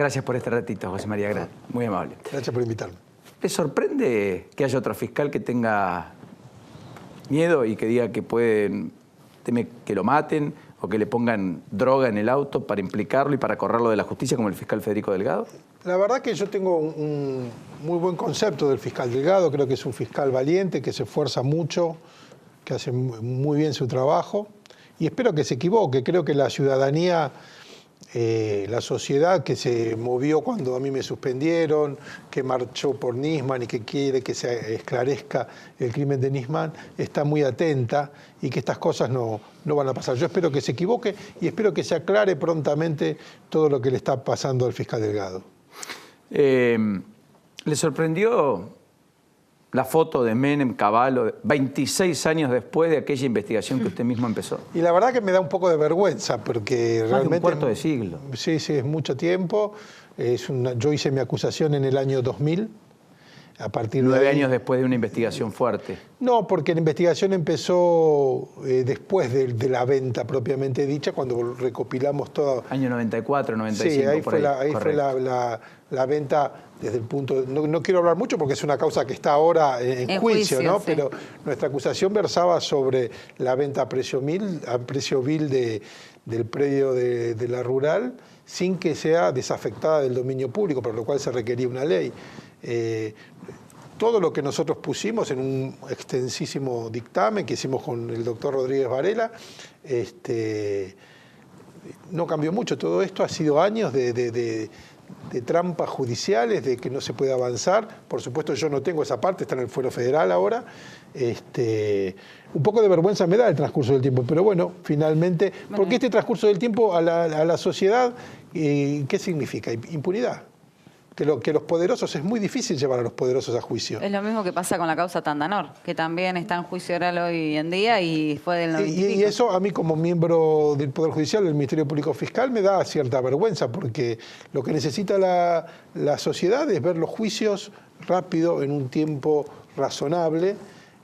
Gracias por este ratito, José María. Muy amable. Gracias por invitarme. ¿Te sorprende que haya otro fiscal que tenga miedo y que diga que teme que lo maten o que le pongan droga en el auto para implicarlo y para correrlo de la justicia como el fiscal Federico Delgado? La verdad que yo tengo un muy buen concepto del fiscal Delgado. Creo que es un fiscal valiente, que se esfuerza mucho, que hace muy bien su trabajo. Y espero que se equivoque. Creo que la ciudadanía, la sociedad que se movió cuando a mí me suspendieron, que marchó por Nisman y que quiere que se esclarezca el crimen de Nisman, está muy atenta y que estas cosas no van a pasar. Yo espero que se equivoque y espero que se aclare prontamente todo lo que le está pasando al fiscal Delgado. ¿Le sorprendió la foto de Menem Cavallo 26 años después de aquella investigación que usted mismo empezó? Y la verdad que me da un poco de vergüenza porque Más realmente... de un cuarto de siglo. Sí, es mucho tiempo. Yo hice mi acusación en el año 2000. A partir 9 de ahí, años después de una investigación fuerte. No, porque la investigación empezó después de la venta propiamente dicha, cuando recopilamos todo. Año 94, 95, sí, ahí por ahí. Ahí fue la venta desde el punto... No quiero hablar mucho porque es una causa que está ahora en juicio, ¿no? Sí. Pero nuestra acusación versaba sobre la venta a precio vil del predio de la Rural, sin que sea desafectada del dominio público, por lo cual se requería una ley. Todo lo que nosotros pusimos en un extensísimo dictamen que hicimos con el doctor Rodríguez Varela, no cambió mucho. Todo esto ha sido años de trampas judiciales, de que no se puede avanzar. Por supuesto, yo no tengo esa parte, está en el fuero federal ahora. Un poco de vergüenza me da el transcurso del tiempo, pero bueno, finalmente, porque este transcurso del tiempo a la sociedad, ¿qué significa? Impunidad. Que los poderosos, es muy difícil llevar a los poderosos a juicio. Es lo mismo que pasa con la causa Tandanor, que también está en juicio oral hoy en día y fue del 90 y eso a mí como miembro del Poder Judicial, del Ministerio Público Fiscal, me da cierta vergüenza, porque lo que necesita la sociedad es ver los juicios rápido, en un tiempo razonable,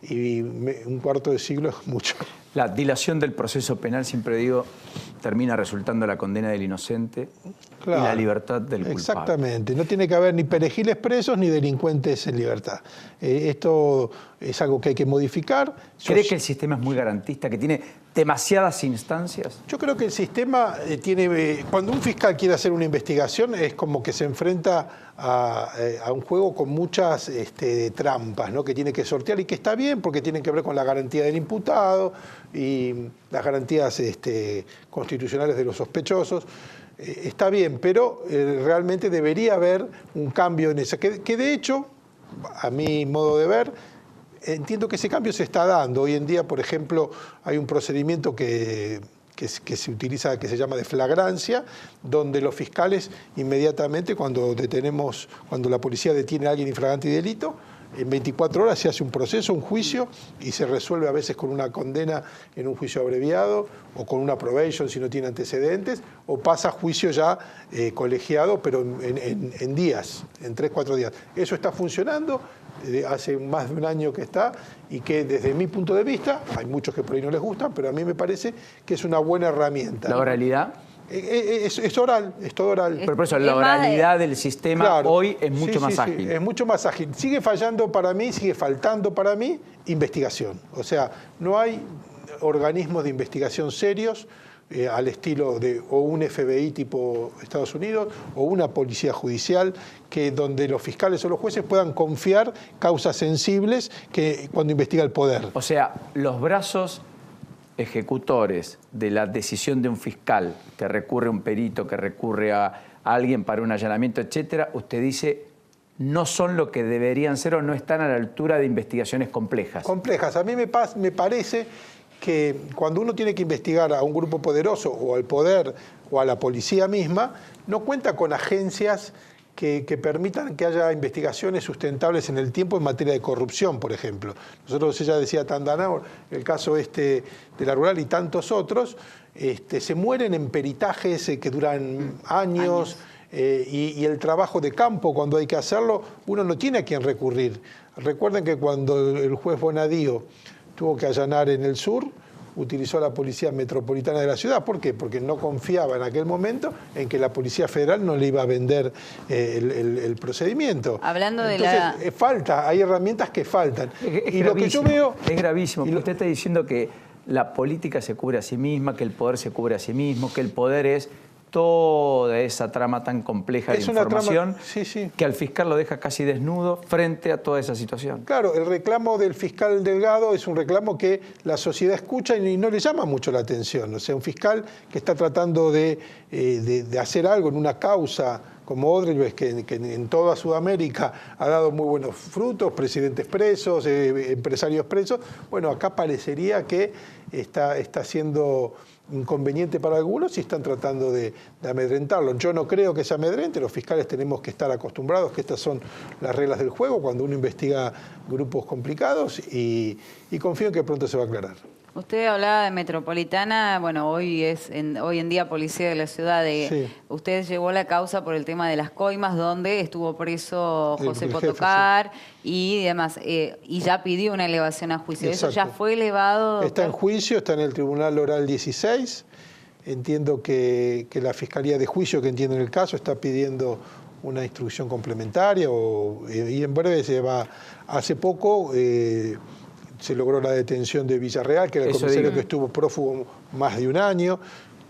y un cuarto de siglo es mucho. La dilación del proceso penal, siempre digo, termina resultando la condena del inocente, claro, y la libertad del culpable. Exactamente. No tiene que haber ni perejiles presos ni delincuentes en libertad. Esto es algo que hay que modificar. ¿Cree que el sistema es muy garantista, que tiene demasiadas instancias? Yo creo que el sistema tiene... Cuando un fiscal quiere hacer una investigación es como que se enfrenta a un juego con muchas trampas, ¿no? Que tiene que sortear, y que está bien porque tienen que ver con la garantía del imputado y las garantías constitucionales de los sospechosos. Está bien, pero realmente debería haber un cambio en eso, que de hecho, a mi modo de ver, entiendo que ese cambio se está dando. Hoy en día, por ejemplo, hay un procedimiento que se utiliza, que se llama de flagrancia, donde los fiscales inmediatamente, cuando la policía detiene a alguien infragante y delito, en 24 horas se hace un proceso, un juicio, y se resuelve a veces con una condena en un juicio abreviado, o con una probation si no tiene antecedentes, o pasa a juicio ya colegiado, pero en días, en 3, 4 días. Eso está funcionando, hace más de un año que está, y que desde mi punto de vista, hay muchos que por ahí no les gustan, pero a mí me parece que es una buena herramienta. ¿La oralidad? Es oral, es todo oral. Pero por eso la oralidad del sistema, claro, hoy es mucho más ágil. Sí, es mucho más ágil. Sigue faltando para mí investigación. O sea, no hay organismos de investigación serios al estilo de o un FBI tipo Estados Unidos o una policía judicial, donde los fiscales o los jueces puedan confiar causas sensibles que cuando investiga el poder. O sea, los brazos ejecutores de la decisión de un fiscal que recurre a un perito, que recurre a alguien para un allanamiento, etcétera, usted dice, no son lo que deberían ser o no están a la altura de investigaciones complejas. Complejas. A mí me parece que cuando uno tiene que investigar a un grupo poderoso o al poder o a la policía misma, no cuenta con agencias que permitan que haya investigaciones sustentables en el tiempo en materia de corrupción, por ejemplo. Nosotros, ella decía Tandanor, el caso de la Rural y tantos otros, se mueren en peritajes que duran años. Y el trabajo de campo, cuando hay que hacerlo, uno no tiene a quién recurrir. Recuerden que cuando el juez Bonadío tuvo que allanar en el sur, utilizó a la Policía Metropolitana de la ciudad. ¿Por qué? Porque no confiaba en aquel momento en que la Policía Federal no le iba a vender el procedimiento. Hablando de Entonces, falta, hay herramientas que faltan. Y lo que yo veo... Es gravísimo, porque usted está diciendo que la política se cubre a sí misma, que el poder se cubre a sí mismo, que el poder es toda esa trama tan compleja de información que al fiscal lo deja casi desnudo frente a toda esa situación. Claro, el reclamo del fiscal Delgado es un reclamo que la sociedad escucha y no le llama mucho la atención. O sea, un fiscal que está tratando de hacer algo en una causa como Odebrecht, que en toda Sudamérica ha dado muy buenos frutos, presidentes presos, empresarios presos. Bueno, acá parecería que está siendo inconveniente para algunos y están tratando de amedrentarlo. Yo no creo que se amedrente, los fiscales tenemos que estar acostumbrados que estas son las reglas del juego cuando uno investiga grupos complicados y confío en que pronto se va a aclarar. Usted hablaba de Metropolitana, bueno, hoy en día Policía de la Ciudad. Usted llevó la causa por el tema de las coimas, donde estuvo preso José Potocar y demás, y ya pidió una elevación a juicio. Exacto. ¿Eso ya fue elevado, doctor? Está en juicio, está en el Tribunal Oral 16. Entiendo que la Fiscalía de Juicio, que entiende el caso, está pidiendo una instrucción complementaria y en breve se va. Hace poco se logró la detención de Villarreal, que era el comisario que estuvo prófugo más de un año,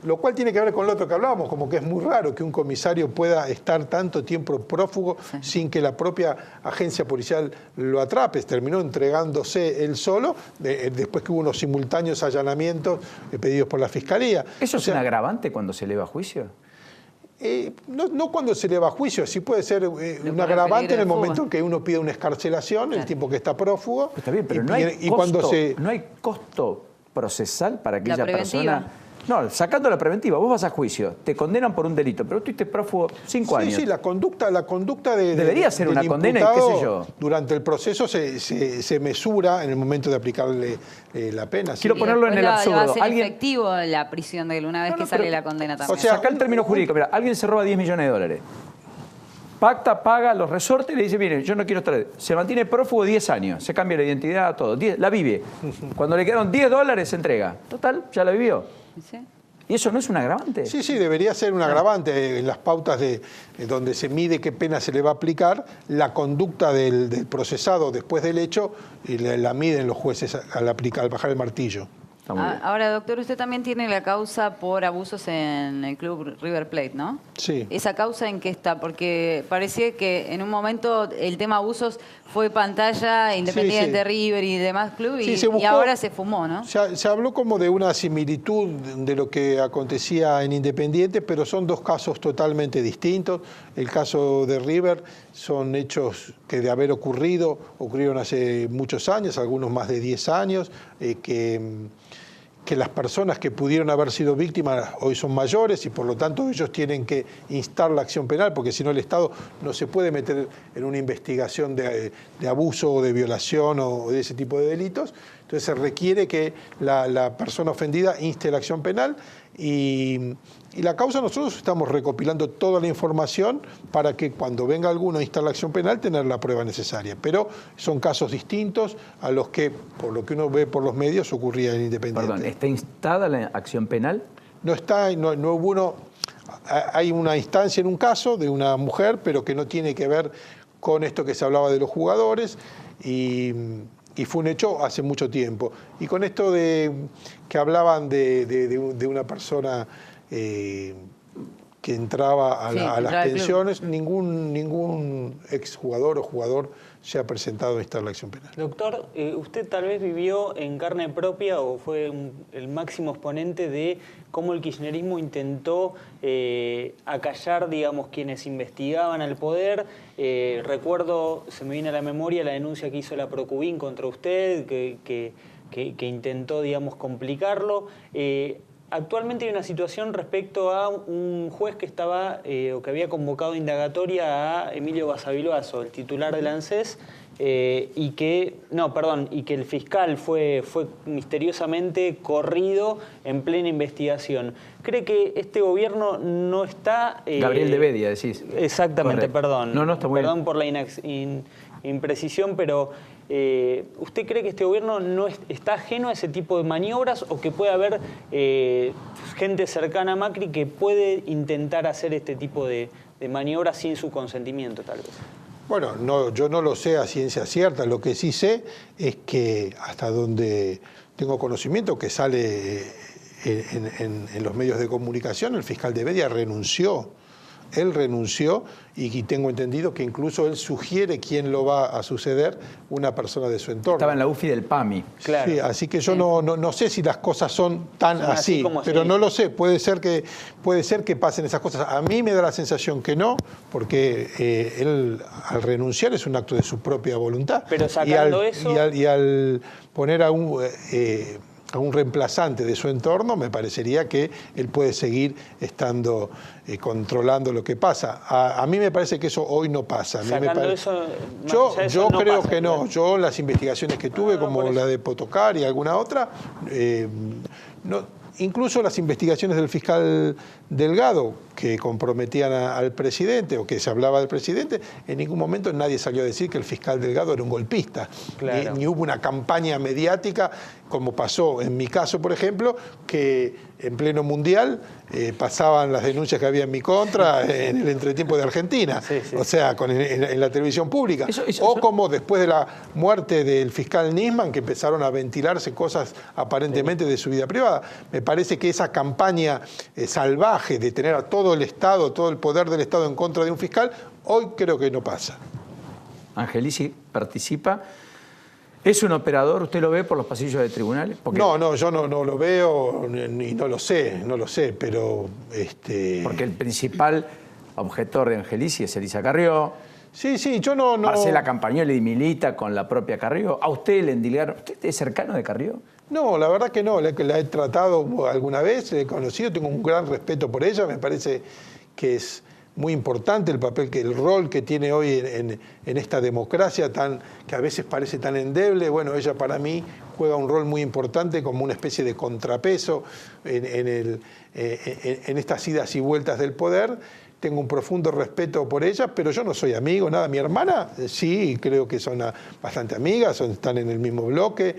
lo cual tiene que ver con lo otro que hablábamos, como que es muy raro que un comisario pueda estar tanto tiempo prófugo sin que la propia agencia policial lo atrape. Terminó entregándose él solo, después que hubo unos simultáneos allanamientos pedidos por la Fiscalía. ¿Eso es un agravante cuando se eleva a juicio? No cuando se le va a juicio, sí puede ser un agravante en el momento en que uno pide una excarcelación, el tiempo que está prófugo. Está bien, pero no hay costo procesal para aquella persona. No, sacando la preventiva, vos vas a juicio, te condenan por un delito, pero tú estuviste prófugo 5 años. Sí, la conducta debería ser una condena y qué sé yo. Durante el proceso se mesura en el momento de aplicarle la pena. Quiero ponerlo en el absurdo. Va a ser efectivo la prisión de él una vez que sale la condena también. O sea, acá el término jurídico, mira, alguien se roba 10 millones de dólares. Pacta, paga, los resorte y le dice, mire, yo no quiero estar... Se mantiene prófugo 10 años, se cambia la identidad, todo. La vive. Cuando le quedaron $10 se entrega. Total, ya la vivió. ¿Sí? ¿Y eso no es un agravante? Sí, debería ser un agravante en las pautas donde se mide qué pena se le va a aplicar, la conducta del procesado después del hecho y la miden los jueces al bajar el martillo. Ahora, doctor, usted también tiene la causa por abusos en el club River Plate, ¿no? Sí. ¿Esa causa en qué está? Porque parecía que en un momento el tema abusos fue pantalla, Independiente, sí. River y demás clubes, y ahora se fumó, ¿no? Se habló como de una similitud de lo que acontecía en Independiente, pero son dos casos totalmente distintos. El caso de River son hechos que de haber ocurrieron hace muchos años, algunos más de 10 años, que las personas que pudieron haber sido víctimas hoy son mayores y por lo tanto ellos tienen que instar la acción penal, porque si no el Estado no se puede meter en una investigación de abuso o de violación o de ese tipo de delitos. Entonces se requiere que la persona ofendida inste la acción penal y la causa nosotros estamos recopilando toda la información para que cuando venga alguno a instar la acción penal tener la prueba necesaria. Pero son casos distintos a los que, por lo que uno ve por los medios, ocurría en Independiente. Perdón, ¿está instada la acción penal? No está, no hubo uno. Hay una instancia en un caso de una mujer, pero que no tiene que ver con esto que se hablaba de los jugadores y fue un hecho hace mucho tiempo. Y con esto que hablaban de una persona que entraba a las pensiones, ningún exjugador o jugador se ha presentado a instar la acción penal. Doctor, usted tal vez vivió en carne propia o fue el máximo exponente de cómo el kirchnerismo intentó acallar, digamos, quienes investigaban al poder. Recuerdo, se me viene a la memoria la denuncia que hizo la Procubín contra usted, que intentó, digamos, complicarlo. Actualmente hay una situación respecto a un juez que estaba o que había convocado indagatoria a Emilio Basavilbaso, el titular del ANSES, y que el fiscal fue misteriosamente corrido en plena investigación. ¿Cree que este gobierno no está... Gabriel de Bedia, decís. Exactamente, Correcto. perdón. No, está muy perdón bien. por la imprecisión, pero ¿usted cree que este gobierno no está ajeno a ese tipo de maniobras o que puede haber gente cercana a Macri que puede intentar hacer este tipo de maniobras sin su consentimiento, tal vez? Bueno, no, yo no lo sé a ciencia cierta. Lo que sí sé es que hasta donde tengo conocimiento, que sale en los medios de comunicación, el fiscal de Bedia renunció. Él renunció y tengo entendido que incluso él sugiere quién lo va a suceder, una persona de su entorno. Estaba en la UFI del PAMI. Claro. Sí, así que yo no sé si las cosas son tan Son así así, como pero se no dice. lo sé. Puede ser que pasen esas cosas. A mí me da la sensación que no, porque él al renunciar es un acto de su propia voluntad. Pero sacando y al poner a un reemplazante de su entorno, me parecería que él puede seguir estando controlando lo que pasa. A mí me parece que eso hoy no pasa. A mí Sacando me eso, yo no creo pasa, que no. claro. Yo las investigaciones que tuve, como por la eso. de Potocar y alguna otra, incluso las investigaciones del fiscal Delgado, que comprometían al presidente o que se hablaba del presidente, en ningún momento nadie salió a decir que el fiscal Delgado era un golpista. Claro. Ni hubo una campaña mediática, como pasó en mi caso, por ejemplo, que en pleno mundial pasaban las denuncias que había en mi contra en el entretiempo de Argentina, Sí, sí. o sea, en la televisión pública. O como después de la muerte del fiscal Nisman, que empezaron a ventilarse cosas aparentemente de su vida privada. Me parece que esa campaña salvaje de tener a todo el Estado, todo el poder del Estado en contra de un fiscal, hoy creo que no pasa. Angelici participa. ¿Es un operador? ¿Usted lo ve por los pasillos de tribunales? Porque, No, yo no lo veo ni no lo sé, pero... porque el principal objetor de Angelici es Elisa Carrió. Sí, yo no... Marcela Campagnoli milita con la propia Carrió. ¿A usted le endilgaron? ¿Usted es cercano de Carrió? No, la verdad que no, la he tratado alguna vez, la he conocido, tengo un gran respeto por ella, me parece que es muy importante el rol que tiene hoy en esta democracia que a veces parece tan endeble. Bueno, ella para mí juega un rol muy importante como una especie de contrapeso en estas idas y vueltas del poder. Tengo un profundo respeto por ella, pero yo no soy amigo, nada. Mi hermana sí, creo que son bastante amigas, están en el mismo bloque,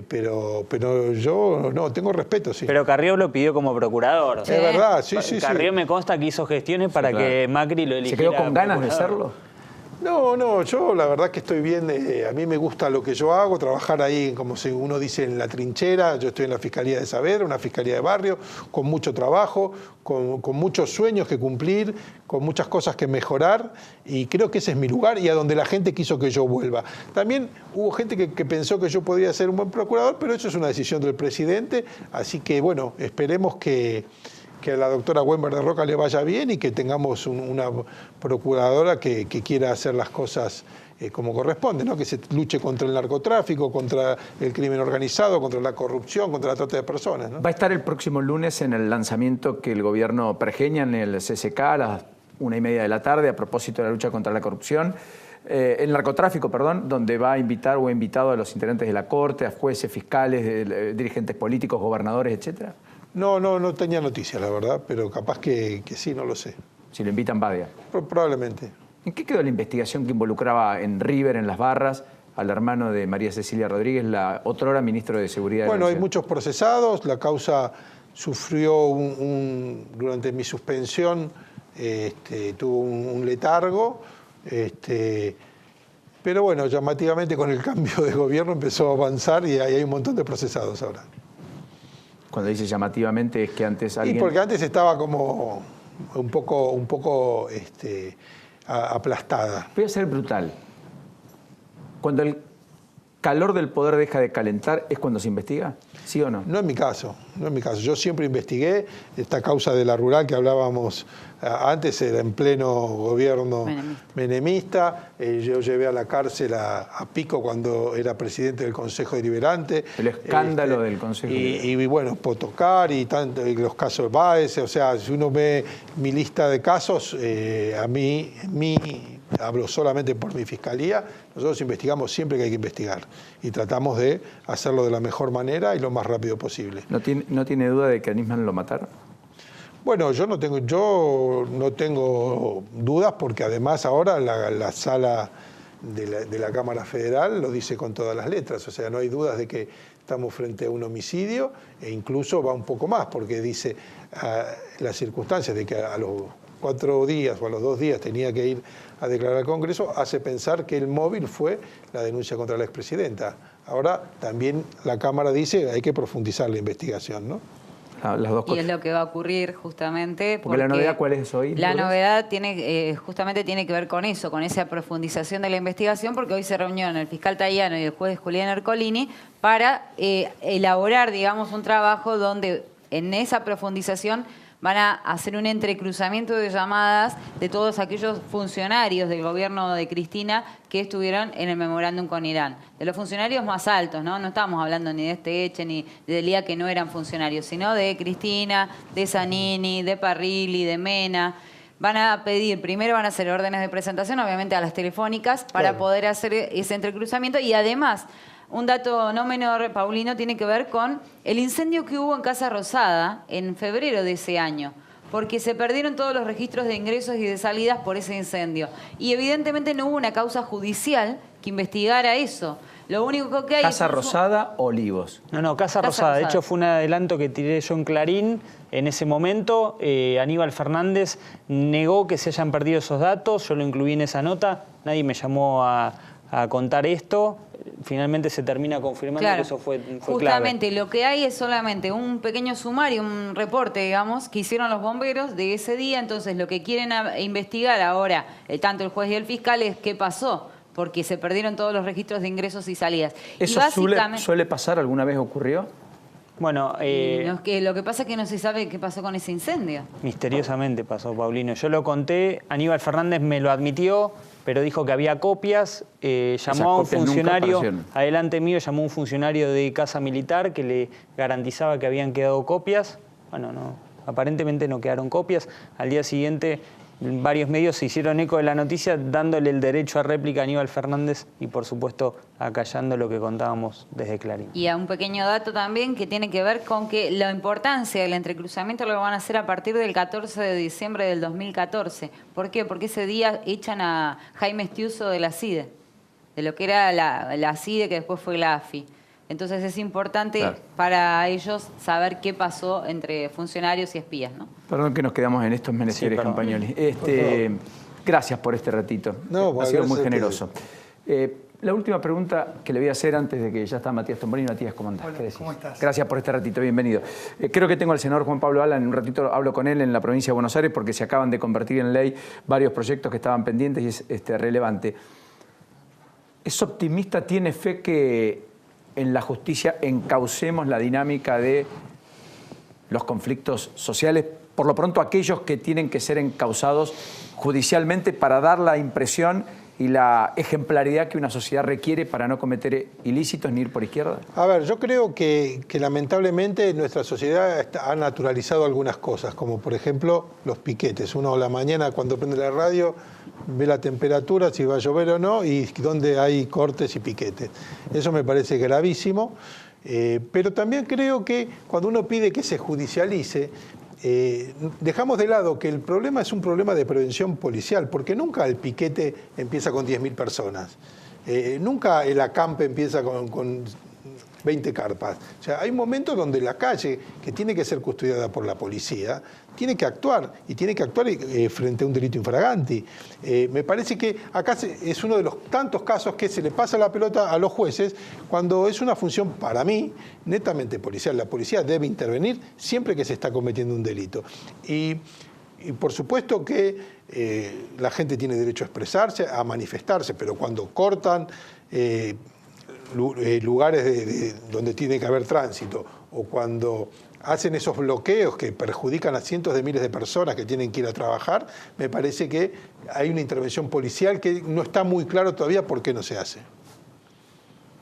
pero yo no, tengo respeto, sí. Pero Carrió lo pidió como procurador. Es verdad, sí. Carrió me consta que hizo gestiones para claro. que Macri lo eligiera. ¿Se quedó con ganas de procurador. serlo? No, yo la verdad que estoy bien, a mí me gusta lo que yo hago, trabajar ahí, como uno dice, en la trinchera. Yo estoy en la Fiscalía de Saavedra, una fiscalía de barrio, con mucho trabajo, con muchos sueños que cumplir, con muchas cosas que mejorar, y creo que ese es mi lugar y a donde la gente quiso que yo vuelva. También hubo gente que pensó que yo podría ser un buen procurador, pero eso es una decisión del presidente, así que bueno, esperemos que a la doctora Weinberg de Roca le vaya bien y que tengamos una procuradora que quiera hacer las cosas como corresponde, ¿no? Que se luche contra el narcotráfico, contra el crimen organizado, contra la corrupción, contra la trata de personas, ¿no? Va a estar el próximo lunes en el lanzamiento que el gobierno pergeña en el CCK a las 1:30 de la tarde a propósito de la lucha contra la corrupción. El narcotráfico, perdón, donde va a invitar o ha invitado a los integrantes de la Corte, a jueces, fiscales, dirigentes políticos, gobernadores, etcétera. No tenía noticia, la verdad, pero capaz que sí, no lo sé. Si lo invitan, va. Probablemente. ¿En qué quedó la investigación que involucraba en River, en Las Barras, al hermano de María Cecilia Rodríguez, la otrora ministro de Seguridad? Bueno, hay Nación? muchos procesados, la causa sufrió durante mi suspensión, tuvo un letargo, pero bueno, llamativamente con el cambio de gobierno empezó a avanzar y hay un montón de procesados ahora. Cuando dice llamativamente es que antes alguien... Y porque antes estaba como un poco aplastada. Voy a ser brutal. Cuando el calor del poder deja de calentar, ¿es cuando se investiga? ¿Sí o no? No en mi caso. Yo siempre investigué esta causa de la rural que hablábamos antes, era en pleno gobierno menemista. Yo llevé a la cárcel a Pico cuando era presidente del Consejo Deliberante. El escándalo del Consejo y bueno, Potocar y los casos de Báez. O sea, si uno ve mi lista de casos, a mí, hablo solamente por mi fiscalía, nosotros investigamos siempre que hay que investigar y tratamos de hacerlo de la mejor manera y lo más rápido posible. ¿No tiene duda de que a Nisman lo mataron? Bueno, yo no tengo dudas porque además ahora la sala de la Cámara Federal lo dice con todas las letras, o sea, no hay dudas de que estamos frente a un homicidio e incluso va un poco más porque dice las circunstancias de que a los 4 días o a los 2 días tenía que ir a declarar al Congreso, hace pensar que el móvil fue la denuncia contra la expresidenta. Ahora también la Cámara dice que hay que profundizar la investigación, ¿no? Las dos cosas. Y es lo que va a ocurrir justamente. Porque la novedad, ¿cuál es hoy? La novedad justamente tiene que ver con eso, con esa profundización de la investigación, porque hoy se reunieron el fiscal Tayano y el juez Julián Ercolini para elaborar, digamos, un trabajo donde en esa profundización van a hacer un entrecruzamiento de llamadas de todos aquellos funcionarios del gobierno de Cristina que estuvieron en el memorándum con Irán. De los funcionarios más altos, ¿no? No estamos hablando ni de Esteche ni de Delía, que no eran funcionarios, sino de Cristina, de Zanini, de Parrilli, de Mena. Van a pedir, primero van a hacer órdenes de presentación, obviamente a las telefónicas, para poder hacer ese entrecruzamiento y además... Un dato no menor, Paulino, tiene que ver con el incendio que hubo en Casa Rosada en febrero de ese año, porque se perdieron todos los registros de ingresos y de salidas por ese incendio. Y evidentemente no hubo una causa judicial que investigara eso. Lo único que hay... ¿Casa Rosada o Olivos? No, Casa Rosada. De hecho, fue un adelanto que tiré yo en Clarín. En ese momento, Aníbal Fernández negó que se hayan perdido esos datos. Yo lo incluí en esa nota. Nadie me llamó a contar esto. Finalmente se termina confirmando que eso fue justamente clave. Lo que hay es solamente un pequeño sumario, un reporte, digamos, que hicieron los bomberos de ese día. Entonces, lo que quieren investigar ahora, tanto el juez y el fiscal, es qué pasó, porque se perdieron todos los registros de ingresos y salidas. ¿Eso suele pasar? ¿Alguna vez ocurrió? Bueno, lo que pasa es que no se sabe qué pasó con ese incendio. Misteriosamente pasó, Paulino. Yo lo conté, Aníbal Fernández me lo admitió, pero dijo que había copias. Llamó a un funcionario, adelante mío, llamó a un funcionario de Casa Militar que le garantizaba que habían quedado copias. Bueno, no, aparentemente no quedaron copias. Al día siguiente, varios medios se hicieron eco de la noticia, dándole el derecho a réplica a Aníbal Fernández y, por supuesto, acallando lo que contábamos desde Clarín. Y a un pequeño dato también que tiene que ver con que la importancia del entrecruzamiento lo van a hacer a partir del 14 de diciembre del 2014. ¿Por qué? Porque ese día echan a Jaime Estiuso de la CIDE, de lo que era la CIDE, que después fue la AFI. Entonces es importante para ellos saber qué pasó entre funcionarios y espías, ¿no? Perdón que nos quedamos en estos menesteres, Campagnoli. Gracias por este ratito. Ha sido muy generoso. La última pregunta que le voy a hacer antes de que ya está Matías Tombolini. Matías, ¿cómo andás? Hola, ¿cómo estás? Gracias por este ratito, bienvenido. Creo que tengo al senador Juan Pablo Alan, en un ratito hablo con él en la provincia de Buenos Aires porque se acaban de convertir en ley varios proyectos que estaban pendientes y es relevante. ¿Es optimista, tiene fe que en la justicia encaucemos la dinámica de los conflictos sociales, por lo pronto aquellos que tienen que ser encausados judicialmente para dar la impresión y la ejemplaridad que una sociedad requiere para no cometer ilícitos ni ir por izquierda? A ver, yo creo que lamentablemente nuestra sociedad ha naturalizado algunas cosas, como por ejemplo los piquetes. Uno a la mañana cuando prende la radio ve la temperatura, si va a llover o no, y dónde hay cortes y piquetes. Eso me parece gravísimo, pero también creo que cuando uno pide que se judicialice, dejamos de lado que el problema es un problema de prevención policial, porque nunca el piquete empieza con 10.000 personas, nunca el acampe empieza con 20 carpas. O sea, hay momentos donde la calle, que tiene que ser custodiada por la policía, tiene que actuar, y tiene que actuar frente a un delito infraganti. Me parece que acá es uno de los tantos casos que se le pasa la pelota a los jueces cuando es una función, para mí, netamente policial. La policía debe intervenir siempre que se está cometiendo un delito. Y por supuesto que la gente tiene derecho a expresarse, a manifestarse, pero cuando cortan lugares donde tiene que haber tránsito o cuando hacen esos bloqueos que perjudican a cientos de miles de personas que tienen que ir a trabajar, me parece que hay una intervención policial que no está muy claro todavía por qué no se hace.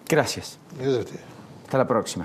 Gracias. Gracias a usted. Hasta la próxima.